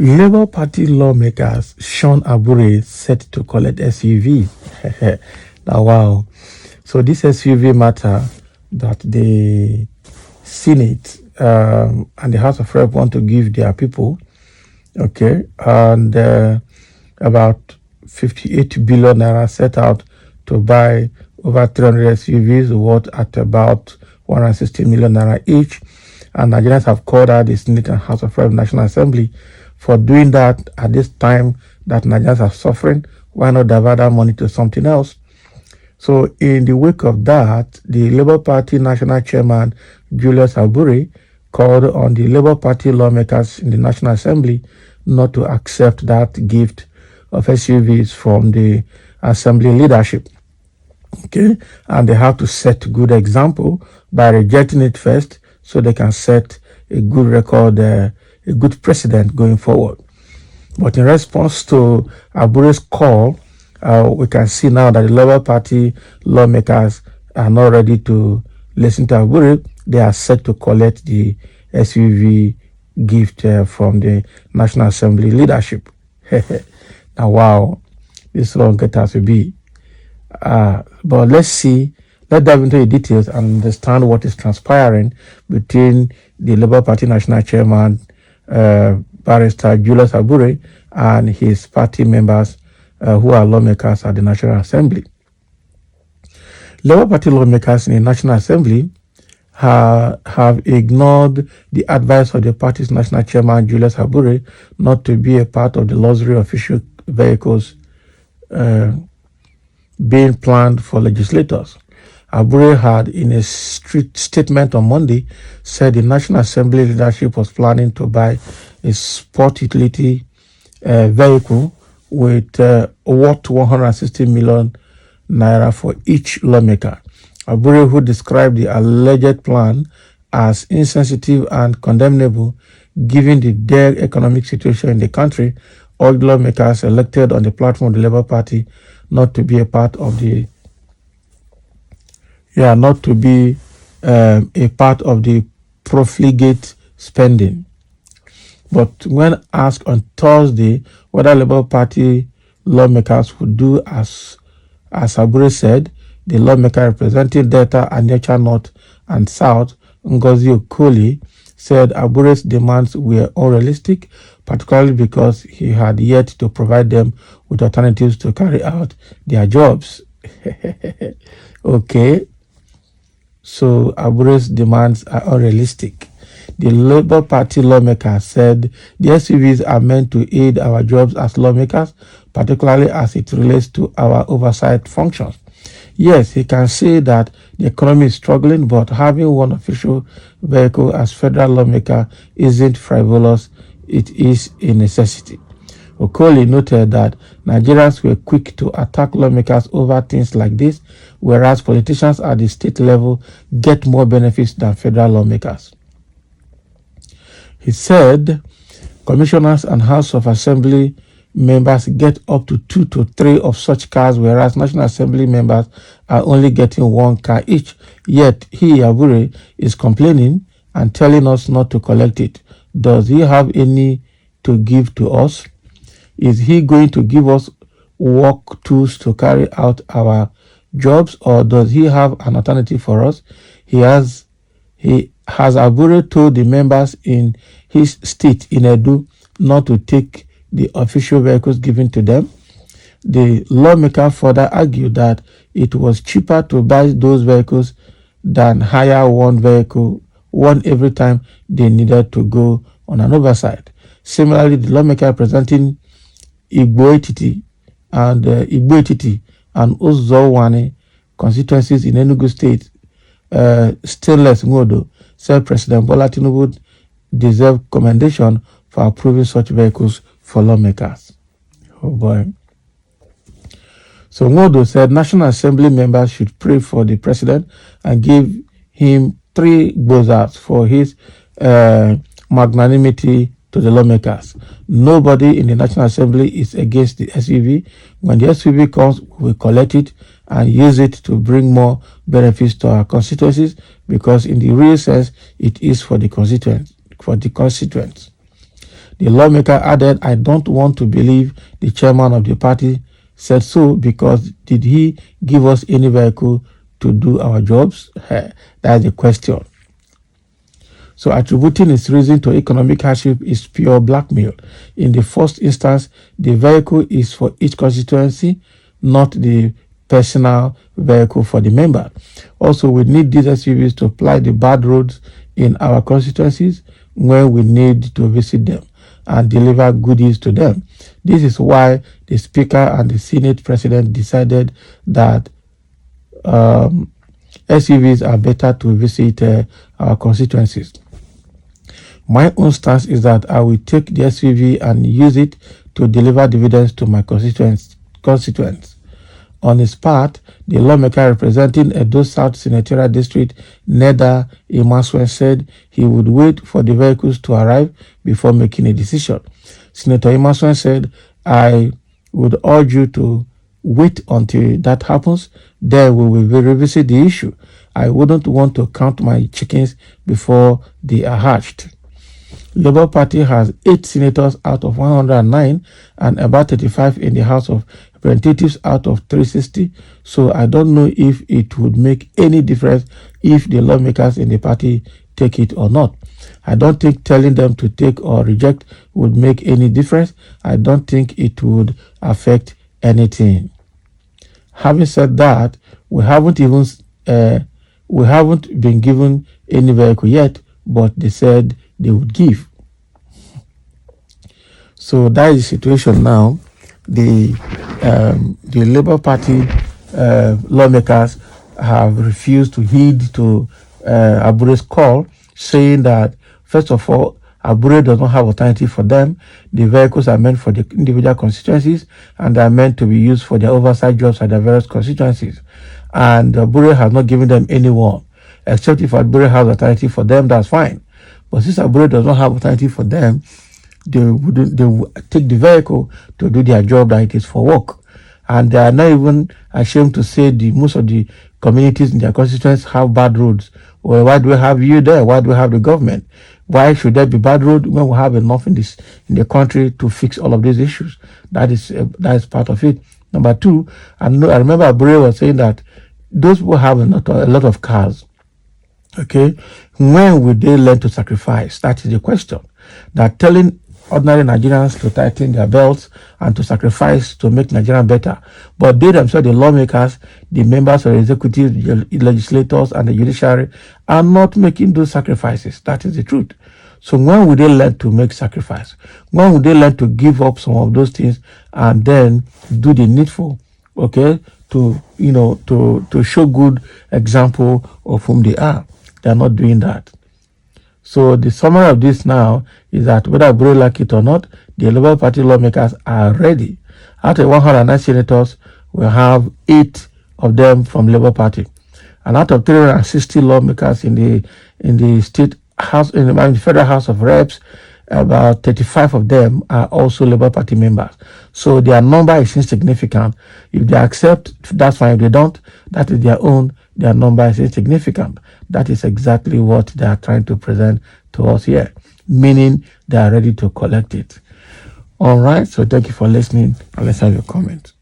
Labour Party lawmakers Sean Abure set to collect SUV. Now, wow. So this SUV matter that the Senate and the House of Rep want to give their people, okay, and about 58 billion naira set out to buy over 300 SUVs worth at about 160 million naira each. And Nigerians have called out the Senate and House of Rep National Assembly for doing that at this time that Nigerians are suffering. Why not divert that money to something else? So in the wake of that, the Labour Party National Chairman Julius Abure called on the Labour Party lawmakers in the National Assembly not to accept that gift of SUVs from the Assembly leadership. Okay, and they have to set a good example by rejecting it first, so they can set a good record, a good precedent going forward. But in response to Abure's call, we can see now that the Labour Party lawmakers are not ready to listen to Abure. They are set to collect the SUV gift from the National Assembly leadership. Now, wow, this long get us to be. But let's dive into the details and understand what is transpiring between the Labour Party National Chairman, Barrister Julius Abure, and his party members who are lawmakers at the National Assembly. Labour Party lawmakers in the National Assembly have ignored the advice of the party's National Chairman Julius Abure not to be a part of the luxury official vehicles being planned for legislators. Abure had, in a strict statement on Monday, said the National Assembly leadership was planning to buy a sport utility vehicle with worth 160 million naira for each lawmaker. Abure, who described the alleged plan as insensitive and condemnable given the dire economic situation in the country, urged lawmakers elected on the platform of the Labour Party not to be a part of the profligate spending. But when asked on Thursday whether Labour Party lawmakers would do as Abure said, the lawmaker representing Delta and Nature North and South, Ngozi Okoli, said Abure's demands were unrealistic, particularly because he had yet to provide them with alternatives to carry out their jobs. Okay, so Abure's demands are unrealistic. The Labour Party lawmaker said the SUVs are meant to aid our jobs as lawmakers, particularly as it relates to our oversight functions. Yes, he can say that the economy is struggling, but having one official vehicle as federal lawmaker isn't frivolous, it is a necessity. Okoli noted that Nigerians were quick to attack lawmakers over things like this, whereas politicians at the state level get more benefits than federal lawmakers. He said commissioners and House of Assembly members get up to 2 to 3 of such cars, whereas National Assembly members are only getting 1 car each. Yet he, Abure, is complaining and telling us not to collect it. Does he have any to give to us? Is he going to give us work tools to carry out our jobs, or does he have an alternative for us? He has Abure told the members in his state in Edo not to take the official vehicles given to them. The lawmaker further argued that it was cheaper to buy those vehicles than hire one every time they needed to go on an oversight. Similarly, the lawmaker representing Igbo Etiti and Uzowane constituencies in Enugu State, Stainless Ngodo, said President Bola Tinubu deserved commendation for approving such vehicles for lawmakers. Oh boy. So Ngodo said National Assembly members should pray for the president and give him 3 gbozas for his magnanimity to the lawmakers. Nobody in the National Assembly is against the SUV. When the SUV comes, we collect it and use it to bring more benefits to our constituencies, because in the real sense, it is for the constituents. The lawmaker added, I don't want to believe the chairman of the party said so, because did he give us any vehicle to do our jobs? That's the question. So attributing its reason to economic hardship is pure blackmail. In the first instance, the vehicle is for each constituency, not the personal vehicle for the member. Also, we need these SUVs to ply the bad roads in our constituencies when we need to visit them and deliver goodies to them. This is why the Speaker and the Senate President decided that SUVs are better to visit our constituencies. My own stance is that I will take the SUV and use it to deliver dividends to my constituents. On his part, the lawmaker representing Edo South Senatorial District, Neda Imaswen, said he would wait for the vehicles to arrive before making a decision. Senator Imaswen said, I would urge you to wait until that happens, then we will revisit the issue. I wouldn't want to count my chickens before they are hatched. Labour Party has 8 senators out of 109 and about 35 in the House of Representatives out of 360. So I don't know if it would make any difference if the lawmakers in the party take it or not. I don't think telling them to take or reject would make any difference. I don't think it would affect anything. Having said that, we haven't been given any vehicle yet, but they said they would give. So that is the situation now. The Labour Party lawmakers have refused to heed to Abure's call, saying that, first of all, Abure does not have authority for them. The vehicles are meant for the individual constituencies and are meant to be used for their oversight jobs at their various constituencies. And Abure has not given them any one, except if Abure has authority for them, that's fine. But since Abure does not have authority for them, they would take the vehicle to do their job that it is for work. And they are not even ashamed to say most of the communities in their constituencies have bad roads. Well, why do we have you there? Why do we have the government? Why should there be bad road when we have enough in the country to fix all of these issues? That is part of it. Number two, I remember Abure was saying that those people have a lot of cars. Okay, when will they learn to sacrifice? That is the question. That telling ordinary Nigerians to tighten their belts and to sacrifice to make Nigeria better. But they themselves, the lawmakers, the members of the executive, the legislators, and the judiciary are not making those sacrifices. That is the truth. So when will they learn to make sacrifice? When will they learn to give up some of those things and then do the needful, okay, to show good example of whom they are? They are not doing that. So the summary of this now is that whether Abure like it or not, the Labour Party lawmakers are ready. Out of 109 senators, we have 8 of them from Labour Party, and out of 360 lawmakers in the state house, in the Federal House of Reps, about 35 of them are also Labour Party members. So their number is insignificant. If they accept, that's fine. If they don't, that is their own. Their number is insignificant. That is exactly what they are trying to present to us here, meaning they are ready to collect it. All right. So thank you for listening, and let's have your comments.